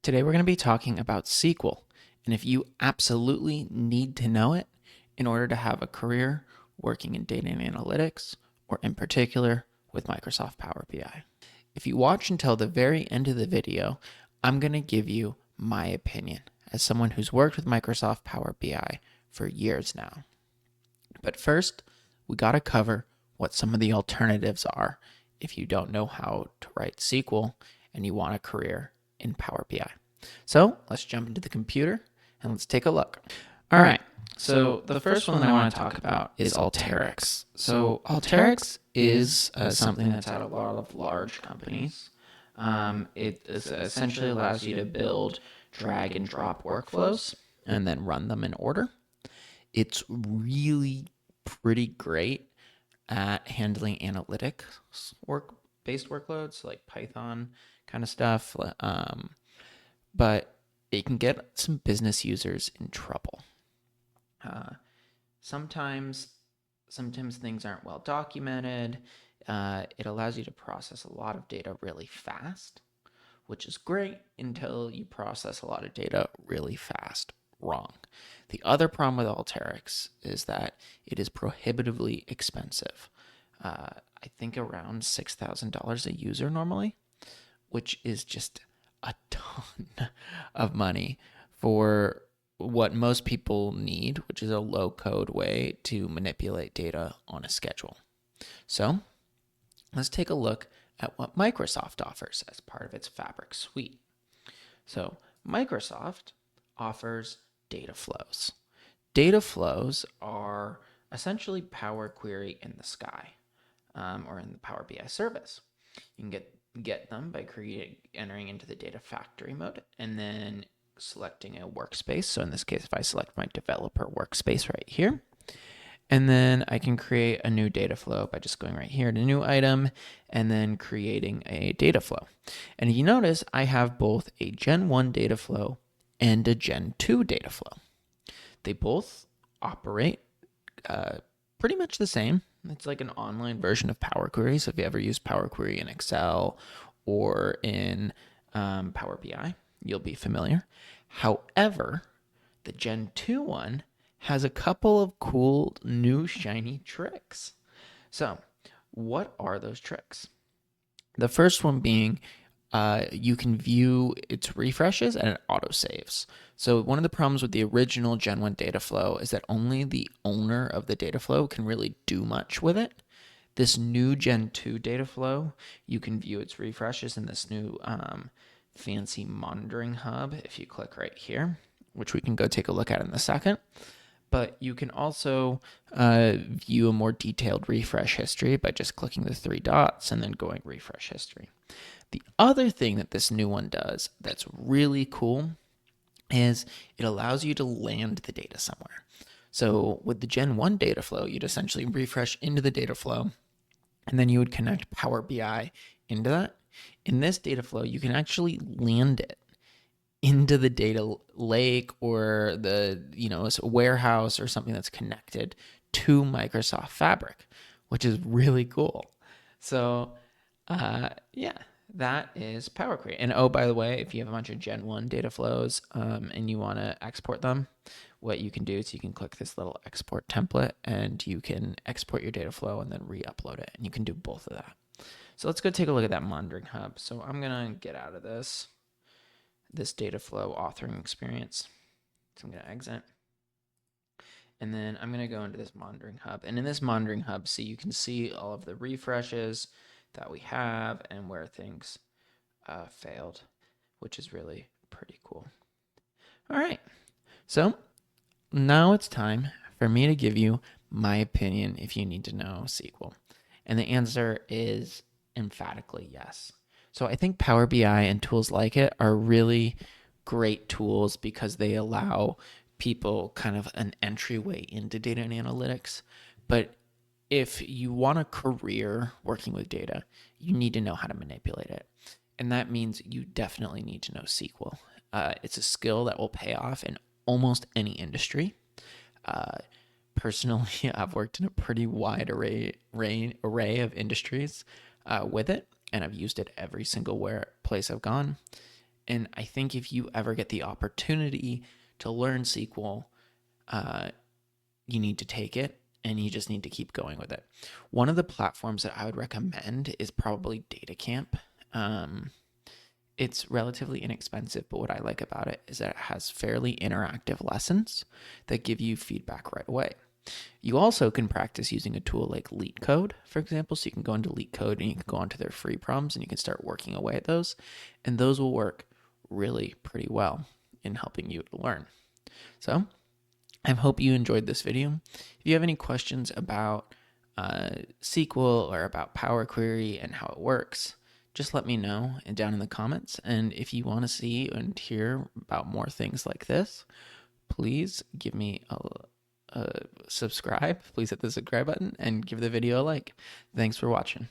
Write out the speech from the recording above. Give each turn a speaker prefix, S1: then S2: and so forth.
S1: Today we're going to be talking about SQL, and if you absolutely need to know it in order to have a career working in data and analytics, or in particular with Microsoft Power BI. If you watch until the very end of the video, I'm going to give you my opinion as someone who's worked with Microsoft Power BI for years now. But first, we got to cover what some of the alternatives are if you don't know how to write SQL and you want a career in Power BI. So let's jump into the computer and let's take a look. All right. So the first one that I want to talk about is Alteryx. So Alteryx is something that's at a lot of large companies. It essentially allows you to build drag and drop workflows and then run them in order. It's really pretty great at handling analytics based workloads like Python kind of stuff. But it can get some business users in trouble. Sometimes things aren't well documented. It allows you to process a lot of data really fast, which is great until you process a lot of data really fast wrong. The other problem with Alteryx is that it is prohibitively expensive. I think around $6,000 a user normally, which is just a ton of money for what most people need, which is a low-code way to manipulate data on a schedule. So let's take a look at what Microsoft offers as part of its Fabric suite. So Microsoft offers data flows. Data flows are essentially Power Query in the sky, or in the Power BI service. You can get them by entering into the data factory mode and then selecting a workspace. So in this case, if I select my developer workspace right here, and then I can create a new data flow by just going right here to new item and then creating a data flow. And you notice I have both a Gen 1 data flow and a Gen 2 data flow. They both operate pretty much the same. It's like an online version of Power Query. So if you ever use Power Query in Excel or in Power BI, you'll be familiar. However, the Gen 2 one has a couple of cool new shiny tricks. So what are those tricks? The first one being you can view its refreshes and it autosaves. So one of the problems with the original Gen 1 data flow is that only the owner of the data flow can really do much with it. This new Gen 2 data flow, you can view its refreshes in this new fancy monitoring hub if you click right here, which we can go take a look at in a second. But you can also view a more detailed refresh history by just clicking the three dots and then going refresh history. The other thing that this new one does that's really cool is it allows you to land the data somewhere. So with the Gen 1 data flow, you'd essentially refresh into the data flow, and then you would connect Power BI into that. In this data flow, you can actually land it into the data lake or the a warehouse or something that's connected to Microsoft Fabric, which is really cool. So yeah, that is Power Query. And oh, by the way, if you have a bunch of Gen 1 data flows and you want to export them, what you can do is you can click this little export template and you can export your data flow and then re-upload it. And you can do both of that. So let's go take a look at that monitoring hub. So I'm going to get out of this data flow authoring experience. So I'm going to exit. And then I'm going to go into this monitoring hub. And in this monitoring hub, you can see all of the refreshes that we have and where things failed, which is really pretty cool. All right. So now it's time for me to give you my opinion if you need to know SQL. And the answer is emphatically yes. So I think Power BI and tools like it are really great tools because they allow people kind of an entryway into data and analytics. But if you want a career working with data, you need to know how to manipulate it. And that means you definitely need to know SQL. It's a skill that will pay off in almost any industry. Personally, I've worked in a pretty wide array of industries with it, and I've used it every single place I've gone. And I think if you ever get the opportunity to learn SQL, you need to take it and you just need to keep going with it. One of the platforms that I would recommend is probably DataCamp. Um, it's relatively inexpensive, but what I like about it is that it has fairly interactive lessons that give you feedback right away. You also can practice using a tool like LeetCode, for example. So you can go into LeetCode and you can go onto their free problems and you can start working away at those. And those will work really pretty well in helping you to learn. So I hope you enjoyed this video. If you have any questions about SQL or about Power Query and how it works, just let me know down in the comments. And if you want to see and hear about more things like this, please give me a subscribe. Please hit the subscribe button and give the video a like. Thanks for watching.